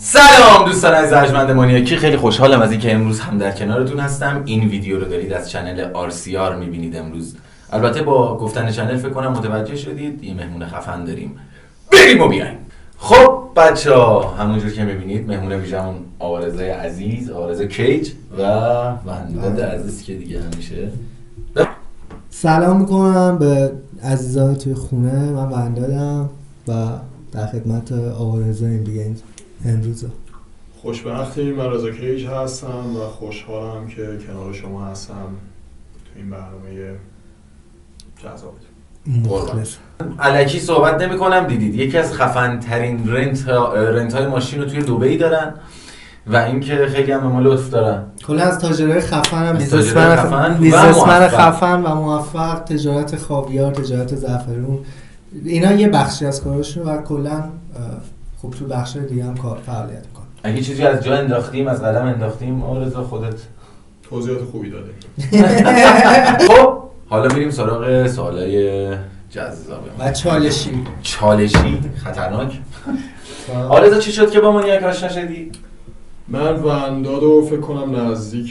سلام دوستان عزیز ارجمند مانیاکی، خیلی خوشحالم از اینکه امروز هم در کنارتون هستم. این ویدیو رو دارید از چنل RCR میبینید امروز. البته با گفتن چنل فکر کنم متوجه شدید یه مهمون خفن داریم. بریم و بیایم. خب بچه‌ها، همونجور که میبینید مهمون ویژمون آرزای عزیز، آرزا کیج و ونداد عزیز که دیگه همیشه. سلام میکنم به عزیزان توی خونه. من وندادم و در خدمت آرزاییم دیگه امروز. خوشبختیم. من رضا کیج هستم و خوشحالم که کنار شما هستم تو این برنامه جذاب. مخلص. الکی صحبت نمی کنم. دیدید یکی از خفن ترین رنت های ماشین رو توی دبی دارن و اینکه خیلی هم به ما لطف دارن. کلا از تاجرای خفن هم بیزنسمن خفن و موفق، تجارت خاویار، تجارت زعفرون، اینا یه بخشی از کارشون و کلا خب تو بخشای دیگه هم کار فعالیت میکنن. اگه چیزی از جا انداختیم، از قلم انداختیم، آرزا خودت توضیحات خوبی داده. خب حالا میریم سراغ سوالای جذاب و چالشی خطرناک. آرزا چی شد که با مانیاک آشنا شدی؟ من وندادو فکر کنم نزدیک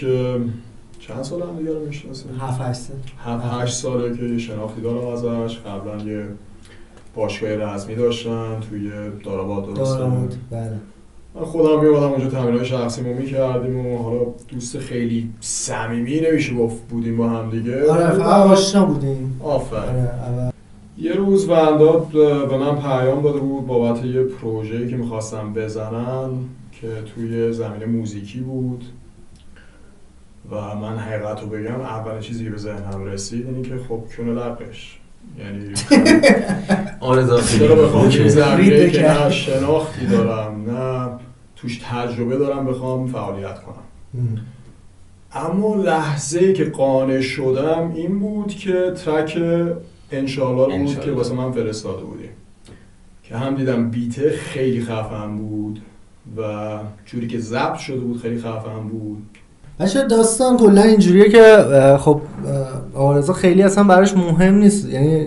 چند سال هم دیگه رو میشناسیم؟ 7-8 ساله که یه شناختی دارم ازش. قبلا یه باشگاه رزمی داشتن توی داراباد. درسته؟ بله. من خودم میومدم اونجا تمرینای شخصیمو میکردیم و حالا دوست خیلی صمیمی نمیشه گفت بودیم با هم دیگه. آره فقط آشنا بودیم. آفرین. آره. یه روز ونداد به من پیام داده بود بابت یه پروژه‌ای که میخواستم بزنن که توی زمینه موزیکی بود و من حقیقت رو بگم اول چیزی که به ذهنم رسید اینی که خب کونه لقش، یعنی آرزا چرا بخوام توی زمینه که نه شناختی دارم نه توش تجربه دارم بخوام فعالیت کنم. اما لحظه‌ای که قانع شدم این بود که ترک انشالله بود که واسه من فرستاده بودیم که هم دیدم بیته خیلی خفن بود و جوری که ضبط شده بود خیلی خفن بود. بچه داستان کلا اینجوریه که خب آرزا خیلی اصلا براش مهم نیست، یعنی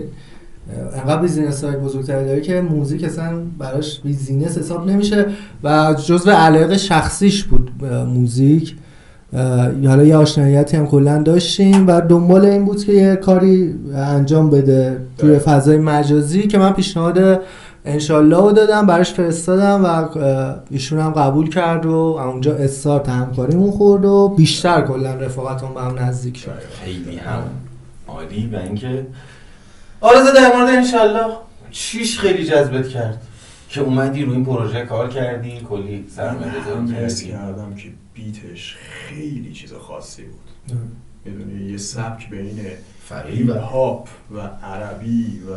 انقدر بیزینس های بزرگتری داره که موزیک اصلا براش بیزینس حساب نمیشه و جزو علاقه شخصیش بود موزیک. حالا یه آشناییتی هم کلا داشتیم و دنبال این بود که یه کاری انجام بده توی فضای مجازی که من پیشنهاد انشالله رو دادم، براش فرستادم و ایشون هم قبول کرد و اونجا استارت همکاریمون خورد و بیشتر کلا رفاقتمون به هم نزدیک شد. خیلی هم عالی. و اینکه آرزا در مورد انشالله چیش خیلی جذبت کرد که اومدی روی این پروژه کار کردی، کلی سرمایه‌گذاری کردی؟ حس کردم که بیتش خیلی چیز خاصی بود. میدونی یه سبک بین فقیه و هاپ و عربی و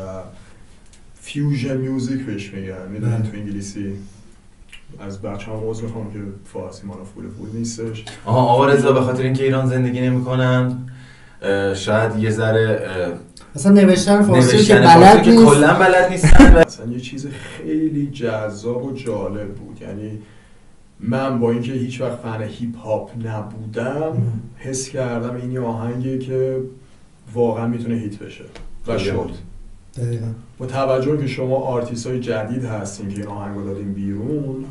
فیوژن میوزیک بهش میگن. میدونی تو انگلیسی از بچه‌ها عذر میخوام که فارسی مالا فول نیستش. آرزا به خاطر اینکه ایران زندگی نمیکنن شاید یه ذره اصلا نوشتن فارسی که کلا بلد نیستن. اصلا یه چیز خیلی جذاب و جالب بود. یعنی من با اینکه هیچ وقت فن هیپ هاپ نبودم حس کردم این آهنگی که واقعا میتونه هیت بشه و شد. دقیقاً. با توجه که شما آرتیست های جدید هستین که این آهنگ رو دادین بیرون،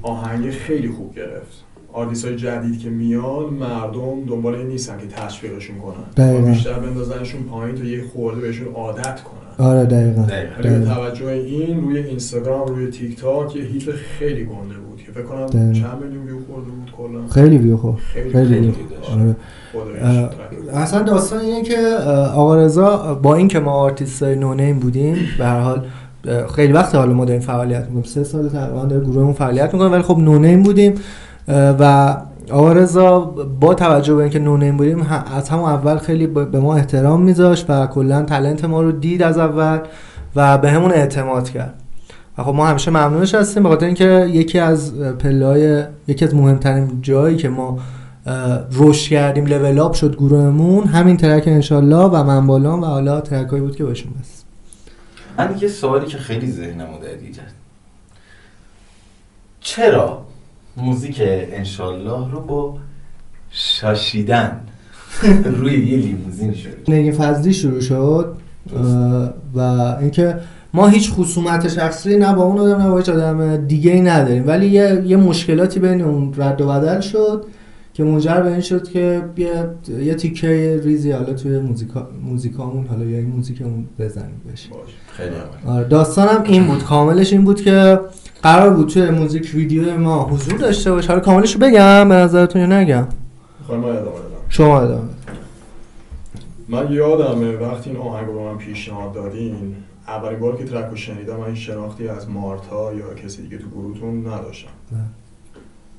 آهنگ خیلی خوب گرفت. آرتیست های جدید که میان مردم دنبال این نیستن که تشویقشون کنن، بیشتر بندازنشون پایین تا یه خورده بهشون عادت کنن. آره دقیقاً. ولی به توجه این روی اینستاگرام، روی تیک تاک یه هیت خیلی گنده بود که فکر کنم چند میلیون ویو خورده بود کلا. خیلی ویو خورد. خیلی. آره. اصلا داستان اینه که آقا رضا با اینکه ما آرتیستای نونیم بودیم، به هر حال خیلی وقت حالا ما داریم فعالیت می‌کنیم، 3 سال تقریبا داره گروهمون فعالیت می‌کنه، ولی خب نونیم بودیم و آقا رضا با توجه به اینکه نونیم بودیم از همون اول خیلی به ما احترام میذاشت و کلا تالنت ما رو دید از اول و به همون اعتماد کرد و خب ما همیشه ممنونش هستیم به خاطر اینکه یکی از مهمترین جایی که ما رشد کردیم، لول اپ شد گروهمون، همین ترک انشالله و من بالام و حالا ترکایی بود که باشون بس. من یه سوالی که خیلی ذهنمو درگیر کرد، چرا موزیک انشالله رو با شاشیدن روی یه لیموزین شروع؟ نگین فضلی شروع شد و اینکه ما هیچ خصومت شخصی نه با اون آدم نه با هیچ آدم دیگه ای نداریم، ولی یه مشکلاتی بین اون رد و بدل شد که منجر به این شد که یه تیکه ریزی حالا توی موزیکامون حالا یا این موزیکمون بزنیم بشه. خیلی عالی. داستانم این بود، کاملش این بود که قرار بود توی موزیک ویدیو ما حضور داشته باشه. حالا کاملش رو بگم به نظرتون یا نگم؟ خواهی ما ادامه بدم. شما ادامه. من یادمه وقتی این آهنگ رو به من پیشنهاد دادین، اولین بار که ترک رو شنیدم من این شناختی از مارتا یا کسی دیگه تو گروهتون نداشتم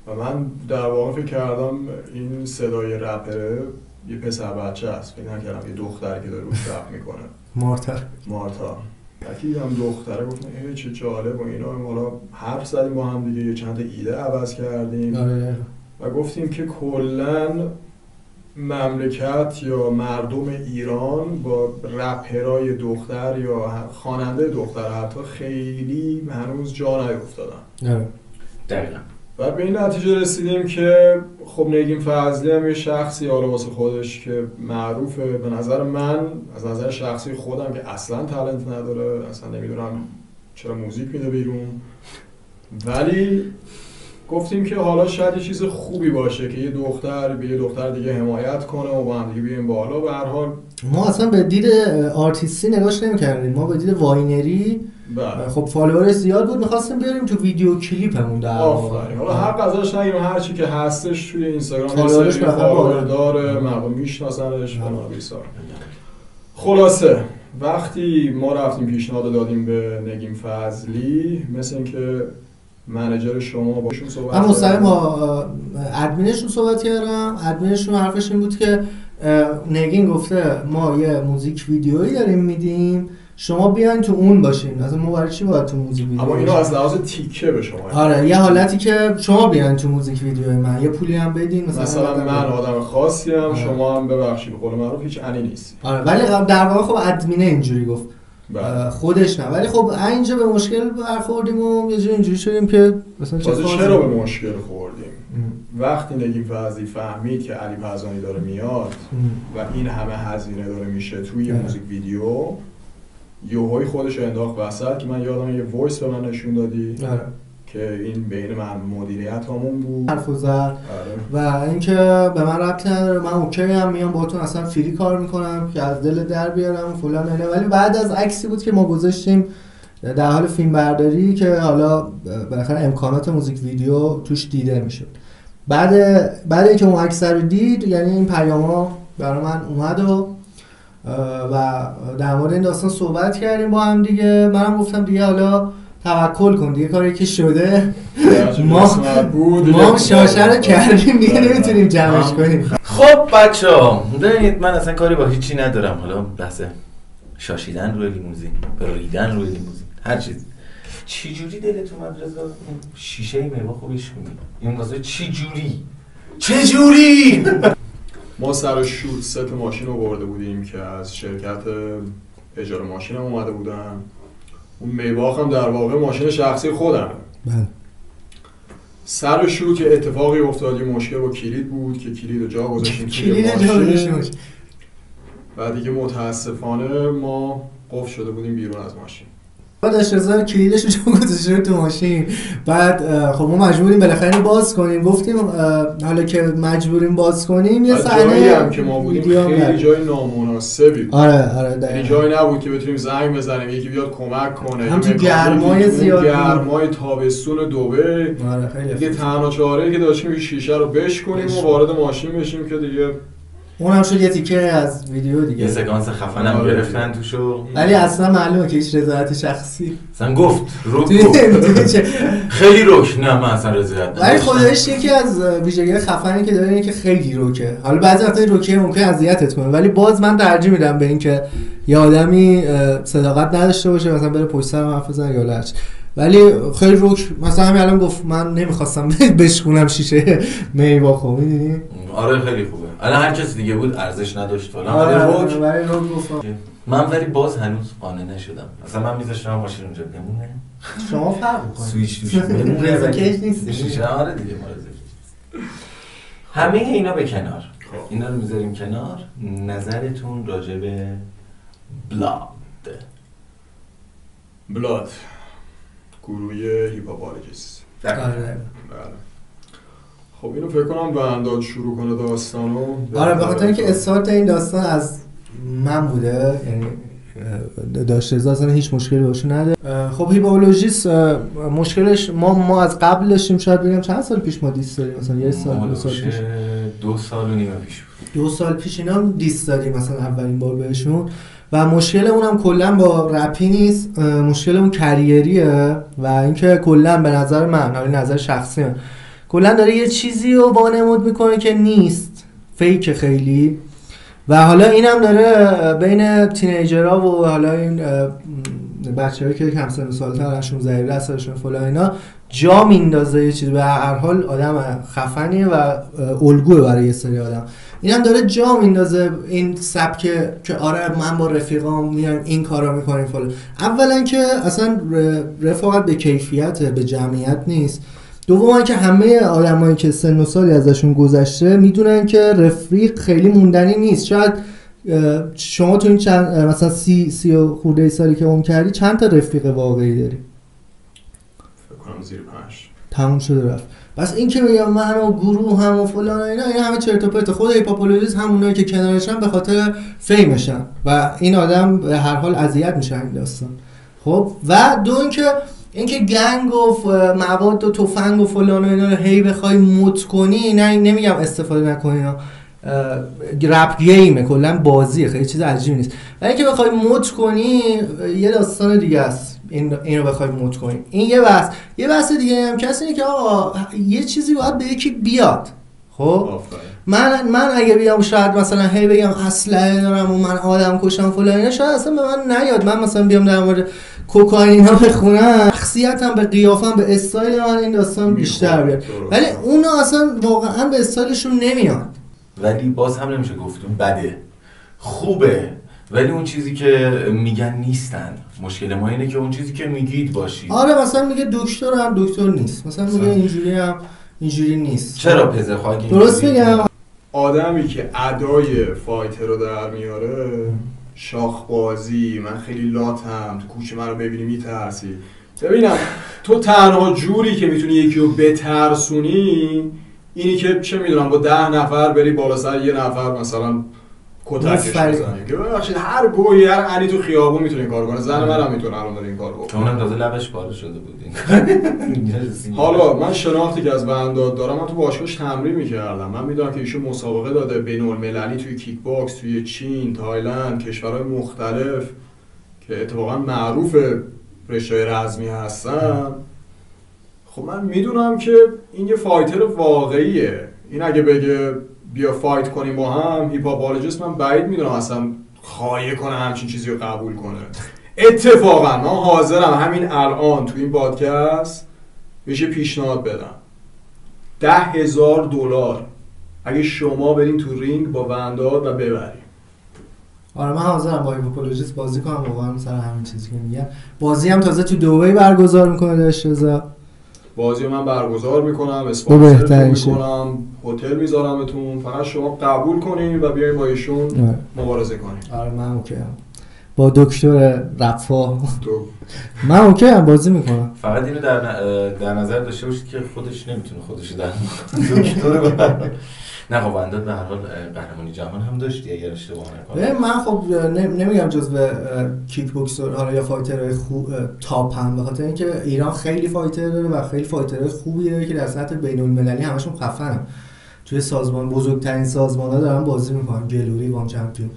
و من در واقع فکر کردم این صدای رپره یه پسر بچه است، فکر نکردم یه دختری که داره روش رپ میکنه. مارتا وقتی دیدم دختره گفتم ای چه جالب و اینا، حالا حرف زدیم با هم دیگه، چند تا ایده عوض کردیم و گفتیم که کلاً مملکت یا مردم ایران با رپرای دختر یا خواننده دختر حتی خیلی هنوز جا نیفتادن. دقیقاً. و به این نتیجه رسیدیم که خب نگین فضلی هم یه شخصی حالا واسه خودش که معروفه، به نظر من از نظر شخصی خودم که اصلا تالنت نداره، اصلا نمیدونم چرا موزیک میده بیرون، ولی گفتیم که حالا شاید یه چیز خوبی باشه که یه دختر به یه دختر دیگه حمایت کنه و با هم دیگه بیایم بالا. به هر حال ما اصلا به دید آرتیستی نگاش نمی‌کردیم، ما به دید واینری. خب فالوورش زیاد بود، می‌خواستیم بیاریم تو ویدیو کلیپمون در آفرین. حالا حق ازش نگیریم، هر چی که هستش توی اینستاگرام فالوورش فالوور داره، مردم میشناسنش فلان بیسار. خلاصه وقتی ما رفتیم پیشنهاد دادیم به نگین فضلی، مثل اینکه منیجر شما باشون صحبت کردم. من مستقیم با ادمینشون صحبت کردم. ادمینشون حرفش این بود که نگین گفته ما یه موزیک ویدیویی داریم میدیم، شما بیاین تو اون باشین. اصلا ما برای چی باید تو موزیک ویدیو؟ اما اینو از لحاظ تیکه به شما. آره یه حالتی که شما بیاین تو موزیک ویدیو من، یه پولی هم بدین مثلا من آدم خاصی ام، شما هم ببخشید به قول معروف هیچ انی نیست. آره ولی در واقع خب ادمینه اینجوری گفت. خودش نه، ولی خب اینجا به مشکل برخوردیم و یه جور اینجوری شدیم که مثلا چرا به مشکل خوردیم؟ وقتی نگین فضلی فهمید که علی پزانی داره میاد و این همه هزینه داره میشه توی یه موزیک ویدیو، یوهوی خودش رو انداخت وسط که من یادم یه وایس به من نشون دادی که این بین من مدیریت همون بود حرف زد و اینکه به من ربطی نداره، من اوکی هم میام باهاتون اصلا فری کار میکنم که از دل در بیارم فلان اینا. ولی بعد از عکسی بود که ما گذاشتیم در حال فیلم برداری که حالا بالاخره امکانات موزیک ویدیو توش دیده میشد. بعد اینکه اون عکس رو دید، یعنی این پیاما برای من اومد و در مورد این داستان صحبت کردیم با هم دیگه. منم گفتم دیگه حالا توکل کن دیگه، کاری که شده ما شاشه رو کردیم دیگه، نمیتونیم جمعش کنیم. خب بچه‌ها ببینید، من اصلا کاری با هیچی ندارم، حالا بحث شاشیدن روی لیموزین، ریدن روی لیموزین، هر چیز. چی جوری دلت اومد رضا شیشه میوه خوبش کنی؟ این واسه چی جوری؟ ما سر شوت ست ماشین رو برده بودیم که از شرکت اجاره ماشین هم اومده بودن. اون میباخ هم در واقع ماشین شخصی خودمه. بله. سر شوت که اتفاقی افتاد، یه مشکل با کلید بود که کلید رو جا گذاشتیم توی ماشین و دیگه متاسفانه ما قفل شده بودیم بیرون از ماشین. بعدش رضا کلیدش رو جا گذاشته تو ماشین. بعد خب ما مجبوریم بالاخره باز کنیم. گفتیم حالا که مجبوریم باز کنیم یه صحنه هم که ما بودیم خیلی جای نامناسبی بود. آره یعنی جایی نبود که بتونیم زنگ بزنیم یکی بیاد کمک کنه. هم تو گرمای زیاد، گرمای تابستون دبی. آره خیلی. دیگه تنها چاره‌ای که داشتیم شیشه رو بشکنیم و وارد ماشین بشیم که دیگه اونم شد یه تیکه از ویدیو دیگه. یه سکانس خفنم گرفتن توشو، ولی اصلا معلومه که هیچ رضایت شخصی. اصلا گفت خیلی روک. نه من اصلا رضایت. ولی خودش یکی از ویژگی خفنی که داره اینه که خیلی روکه. حالا بعضی وقتا روکه ممکن اذیتت کنه، ولی باز من ترجیح میدم به اینکه یه آدمی صداقت نداشته باشه مثلا بره پشت سرم حرف بزنه یا لچ. ولی خیلی روک. مثلا همین الان گفت من نمیخواستم بشکونم شیشه میباخو، میدونی؟ آره خیلی خوبه. الان هر کسی دیگه بود ارزش نداشت فلان. ولی روک گفتم من ولی باز هنوز قانع نشدم. مثلا من میذاشتم ماشین اونجا بمونه. شما فرق می‌کنید. سوئیچ توش بمونه. رزکش نیست. آره دیگه ما رزکش. همه اینا به کنار. اینا رو میذاریم کنار. نظرتون راجع به بلاد؟ بلاد، گروه هیپاپالوجیست. بله. خب اینو فکر کنم بنداد شروع کنه داستانو. آره به خاطر اینکه استارت این داستان از من بوده، یعنی داشته اصلا هیچ مشکلی باشون نداره. خب هیپاپالوجیست مشکلش ما از قبل داشتیم، شاید بگم چند سال پیش ما دیست داریم، مثلا یه سال 2 سال پیش، 2 سال و نیم پیش 2 سال پیش اینا هم دیست دادیم مثلا اولین بار بهشون. و مشکلمون هم کلا با رپی نیست، مشکلمون کریریه و اینکه کلا به نظر من، حالا نظر شخصی من، کلا داره یه چیزی رو وانمود میکنه که نیست، فیک خیلی. و حالا اینم داره بین تینیجرها و حالا این بچه‌هایی که کم سن و سال‌تر، 16 سالشون فلان اینا، جا میندازه یه چیزی. به هر حال آدم خفنیه و الگوه برای یه سری آدم. اینم داره جا میندازه این سبک که آره من با رفیقام میایم این کارا میکنیم فلان. اولا که اصلا رفاقت به کیفیت، به جمعیت نیست. دوما که همه آدمایی که سن و سالی ازشون گذشته میدونن که رفیق خیلی موندنی نیست. شاید شما تو این چند مثلا 30 و خورده سالی که اون کردی چند تا رفیق واقعی داری؟ فکر کنم زیر 5. تموم شده رفت. بس این که میگم من و گروه هم و فلان اینا همه چرت و پرت. خود هیپاپالوجیست همونایی که کنارشن به خاطر فیمشن و این آدم به هر حال اذیت میشه این داستان. خب و دو اینکه گنگ و مواد و تفنگ و فلان و اینا رو هی بخوای مت کنی، نه نمیگم استفاده نکنی، رپ گیمه، کلا بازیه، خیلی چیز عجیبی نیست. ولی اینکه بخوای مت کنی یه داستان دیگه است. اینو بخوای مت کنی این یه بحث دیگه هم کسی اینه که آقا یه چیزی باید به یکی بیاد. خب من اگه بیام شاید مثلا هی بگم اسلحه دارم و من آدم کشم فلان اینا، شاید اصلا به من نیاد. من مثلا بیام در مورد کوکائین ها بخونم، شخصیتم به قیافم به استایل من این داستان بیشتر بیاد، ولی اونا اصلا واقعا به استایلشون نمیاد. ولی باز هم نمیشه گفت اون بده، خوبه، ولی اون چیزی که میگن نیستن. مشکل ما اینه که اون چیزی که میگید باشی. آره مثلا میگه دکتر هم دکتر نیست، مثلا میگه اینجوری هم اینجوری نیست. چرا پزشک درست میگم؟ آدمی که ادای فایتر رو در میاره، شاخ بازی، من خیلی لاتم، تو کوچه من رو ببینی میترسی. ببینم تو تنها جوری که میتونی یکی رو بترسونی اینی که چه میدونم با 10 نفر بری بالا سر یه نفر مثلا کتکش بزنی. که ببخشید هر گویی هر عنی تو خیابون میتونه این کار کنه. زن منم میتونه الان داره این کار بکنه. اونم تازه لبش بالا شده بود. حالا من شناختی که از بنداد دارم، من تو باشگاهش تمرین میکردم. من میدونم که ایشون مسابقه داده بین‌المللی توی کیک باکس توی چین، تایلند، کشورهای مختلف که اتفاقا معروف رشته‌های رزمی هستن. خب من میدونم که این یه فایتر واقعیه. این اگه بگه بیا فایت کنیم با هم، هیپاپالوجیست، من بعید میدونم اصلا خواهی کنه همچین چیزی رو قبول کنه. اتفاقا من حاضرم همین الان تو این پادکست بهش پیشنهاد بدم $10,000 اگه شما برین تو رینگ با ونداد و ببریم. آره من حاضرم با هیپاپالوجیست بازی کنم واقعا سر همین چیزی که میگم. بازی هم تازه تو دبی برگزار میکنه داشتزا. بازی من برگزار میکنم، اسپانسر میکنم، هتل میذارمتون، فقط شما قبول کنین و بیاین با ایشون مبارزه کنین. آره من اوکی‌ام. با دکتر رفاه من اوکی‌ام بازی میکنم. فقط اینو در نظر داشته باشید که خودش نمیتونه خودش در دکتر نه. خب انداد به هر حال قهرمانی جهان هم داشتی اگر اشتباه نکنم. من خب نمیگم جزو کیک بوکسر حالا یا فایترهای خوب تاپ هم، به خاطر اینکه ایران خیلی فایتر داره و خیلی فایترهای خوبی داره که در سطح بین‌المللی همشون خفنن. توی سازمان بزرگترین سازمان‌ها دارن بازی میکنن، گلوری، وان چمپیون.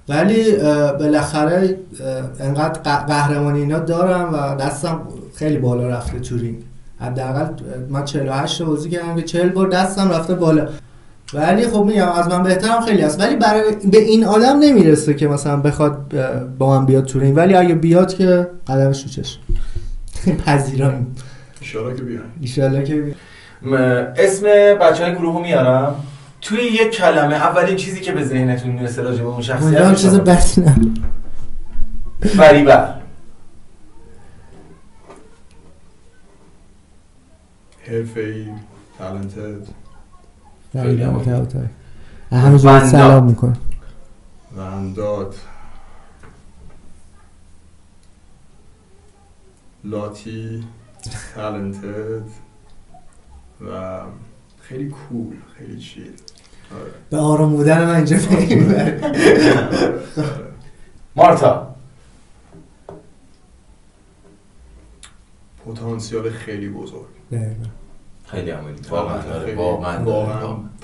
ولی بالاخره انقدر قهرمانی اینا دارم و دستم خیلی بالا رفته تو رینگ. حداقل من 48 بازی کردم که 40 بار دستم رفته بالا. ولی خب میگم از من بهترم خیلی هست، ولی به این آدم نمیرسه که مثلا بخواد با من بیاد تو رینگ. ولی اگه بیاد که قدمش رو چشم پذیرام. ایشالله که بیاد. اسم بچهای گروهو میارم. توی یک کلمه اولین چیزی که به ذهنتون میرسه راجع به اون شخصیت من چیز بسی نه. فریبر. حرفه‌ای، تالنتد. خیلی متعالی. همینجوری سلام میکنم. ونداد. لاتی تالنتد و خیلی کول، خیلی چیل. به آرام بودن من اینجا میبره. مارتا پتانسیال خیلی بزرگ، خیلی عملی، واقعا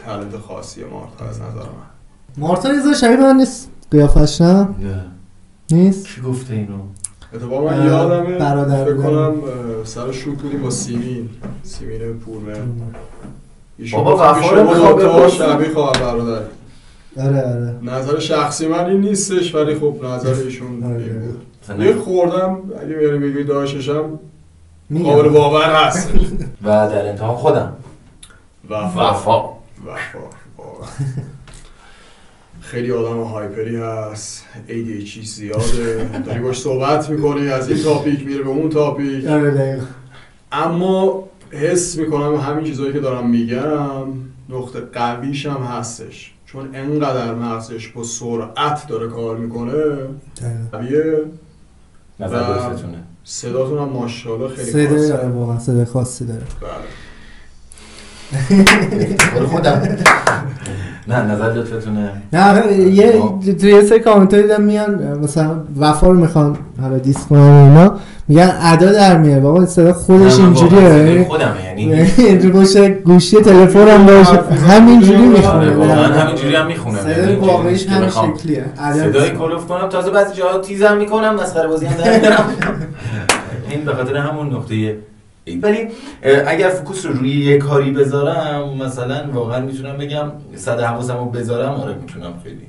تالنت خاصیه مارتا از نظر من. مارتا یه ذره شبیه من نیست قیافش؟ نه نیست. کی گفته اینو؟ اتفاقا من یادمه برادر فکر کنم سر شوک بودیم با سیمین پورمه. بابا وفا رو میخواد تو شبیه خواهر برادر. آره نظر شخصی من این نیستش ولی خب نظر ایشون این بود. یه خوردم اگه میاری بگی داشتشم قابل باور هست. و در انتها خودم وفا خیلی آدم هایپری هست، ADHD زیاده، داری باش صحبت میکنی از این تاپیک میره به اون تاپیک. اما حس میکنم همین چیزایی که دارم میگم نقطه قویش هم هستش، چون انقدر مغزش با سرعت داره کار میکنه. قویه نظر دوستتونه. صداتون هم ماشاءالله خیلی خاصه. صدای واقعا صدای خاصی داره. بله. خودم. نه نظر لطفتونه. نه توی سری کامنت دیدم میان مثلا وفا رو میخوان حالا دیس کنن اینا، میگن ادا در میاره. بابا صدا خودش اینجوریه، خودمه یعنی باشه گوشی تلفنم باشه همینجوری میخونه. واقعا همینجوری هم میخونه. صدای واقعیش همین شکلیه. صدای کلوف کنم تازه بعضی جاها تیزم میکنم مسخره بازی هم در میارم. این به خاطر همون نقطه. ولی اگر فوکوس رو روی یک کاری بذارم مثلا واقعا میتونم بگم صد حواسمو بذارم. آره میتونم خیلی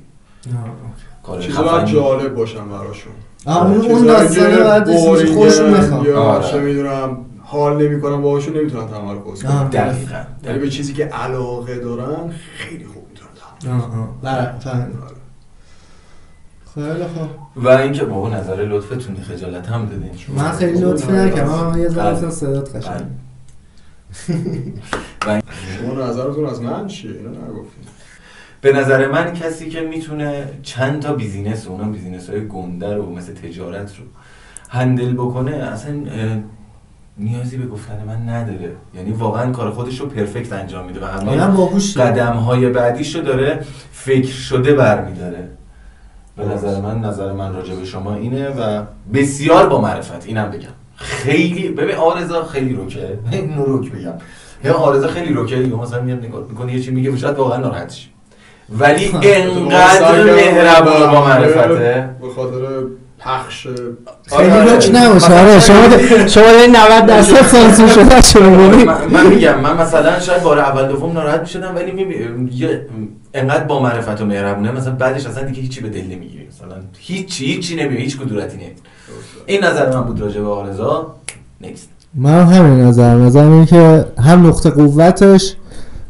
چیزا جالب باشم براشون. اون داستانه بعد خودشون میخوام یا چه میدونم حال نمیکنم باهاشون نمیتونن تمرکز کنن. دقیقاً ولی به چیزی که علاقه دارن خیلی خوب میتونن تمرکز. خیلی خوب. و اینکه بابا نظر لطفتون خجالت هم دادین. من خیلی لطفی نکردم، من یه ذره صدات قشنگ. شما نظرتون از من چیه؟ اینو نگفتید. به نظر من کسی که میتونه چند تا بیزینس و اونا بیزینس‌های گنده رو مثل تجارت رو هندل بکنه اصلا نیازی به گفتن من نداره. یعنی واقعا کار خودش رو پرفکت انجام میده و همه قدم‌های بعدیش رو داره فکر شده برمی‌داره. به نظر من راجع به شما اینه و بسیار با معرفت. اینم بگم خیلی ببین آرزا خیلی روکه. اینو روک بگم. یا آرزا خیلی روکه. یا مثلا میاد نگاه می‌کنه یه چی میگه شاید واقعا ناراحت شه. ولی انقدر مهربون با معرفته به خاطر پخش خیلی روک نباشه. آره شما 90% سانسور شده شما. من میگم من مثلا شاید بار اول دوم ناراحت میشدم ولی انقدر با معرفت و مهربونه مثلا بعدش اصلا دیگه هیچی به دل نمیگیری. مثلا هیچی نمیگه، هیچ کدورتی نمیگه. این نظر من بود راجع به آرزا. نکست. من همین نظرم اینه که هم نقطه قوتش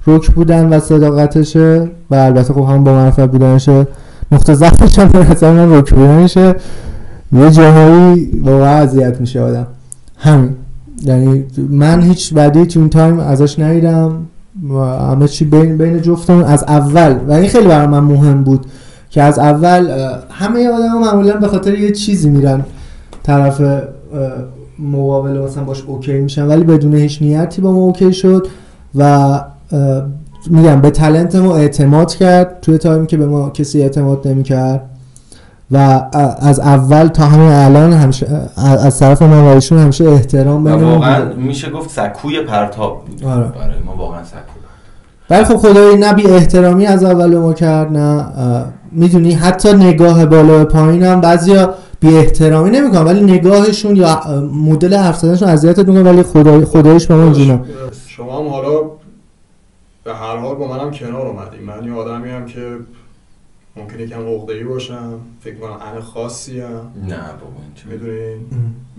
روک بودن و صداقتشه و البته خب هم با معرفت بودنشه. نقطه ضعفش هم مثلا من روک بودنشه. یه جاهایی واقعا اذیت میشه آدم. همین یعنی من هیچ بدی تو این تایم ازش ندیدم و همه چی بین جفتمون از اول و این خیلی برای من مهم بود که از اول همه آدم‌ها معمولا به خاطر یه چیزی میرن طرف مقابل مثلا باش اوکی میشن ولی بدون هیچ نیتی با ما اوکی شد و میگم به تالنت ما اعتماد کرد توی تایمی که به ما کسی اعتماد نمی‌کرد و از اول تا همین الان همیشه از طرف من و ایشون همیشه احترام بین ما واقعا میشه گفت سکوی پرتاب بود. آره. برای ما واقعا سکو. ولی خب خدایی نه بی احترامی از اول ما کرد نه میدونی حتی نگاه بالا و پایین هم بعضیا بی احترامی نمیکنن ولی نگاهشون یا مدل حرف زدنشون اذیتت میکنه ولی خداییش به ما اینجوریه. شما هم حالا به هر حال با منم کنار اومدیم. من یه آدمی هم که ممکنه یکم عقده‌ای باشم، فکر کنم انا خاصی ام. نه بابا این میدونین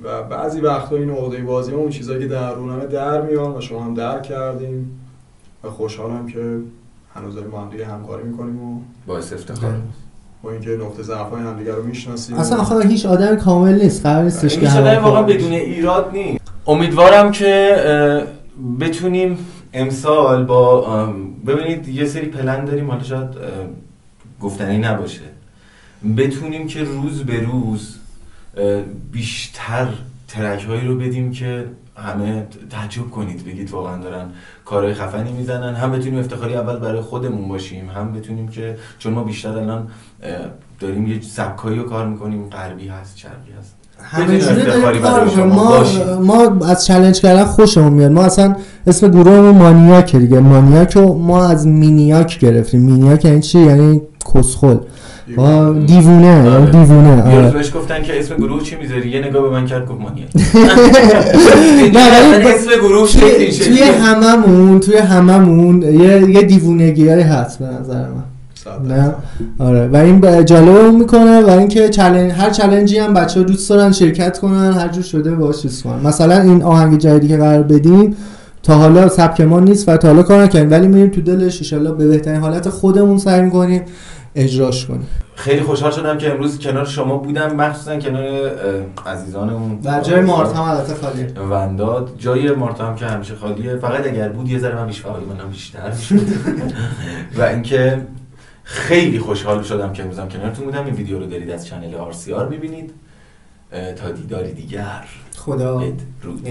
و بعضی وقتا این عقده‌ای بازی اون چیزایی که درونمه در میاد و شما هم درک کردیم و خوشحالم که هنوز داریم با هم دیگه همکاری میکنیم و باعث افتخار با اینکه نقطه ضعف‌های همدیگه رو میشناسیم. اصلا آخه هیچ آدمی کامل نیست، قرار نیستش که هر واقعا بدون ایراد نیست. امیدوارم که بتونیم امسال با ببینید یه سری پلن داریم حالا شاید گفتنی نباشه، بتونیم که روز به روز بیشتر ترک هایی رو بدیم که همه تعجب کنید، بگید واقعا دارن کارهای خفنی میزنن، هم بتونیم افتخاری اول برای خودمون باشیم، هم بتونیم که چون ما بیشتر الان داریم یه سبکایی رو کار میکنیم، غربی هست، شرقی هست، همینجوری داریم کار میکنیم. ما از چالش کردن خوشمون میاد. ما اصلا اسم گروهمون مانیاک دیگه. مانیاک رو ما از مینیاک گرفتیم. مینیاک یعنی چی؟ یعنی کسخل، دیوونه. یعنی دیوونه. یه روز بهش گفتن که اسم گروه چی میذاری؟ یه نگاه به من کرد گفت مانیاک. نه اسم گروه توی هممون یه دیوونگیای هست به نظر من. نه آره، و این جالب میکنه و اینکه هر چالنجی هم بچه‌ها دوست دارن شرکت کنن، هر جور شده باهاش چیز کنن. مثلا این آهنگ جدیدی که قرار بدیم تا حالا سبک ما نیست و تا حالا کار نکردیم، ولی میریم تو دلش ان شاءالله به بهترین حالت خودمون سعی می‌کنیم اجراش کنیم. خیلی خوشحال شدم که امروز کنار شما بودم، مخصوصا کنار عزیزانمون. در جای مارتا هم البته خالیه. ونداد جای مارتا هم که همیشه خالیه، فقط اگر بود یه ذره من منم بیشتر می‌شد. و اینکه خیلی خوشحال شدم که امروز کنارتون بودم. این ویدیو رو دارید از چنل RCR می‌بینید. تا دیداری دیگر، خدا بدرود.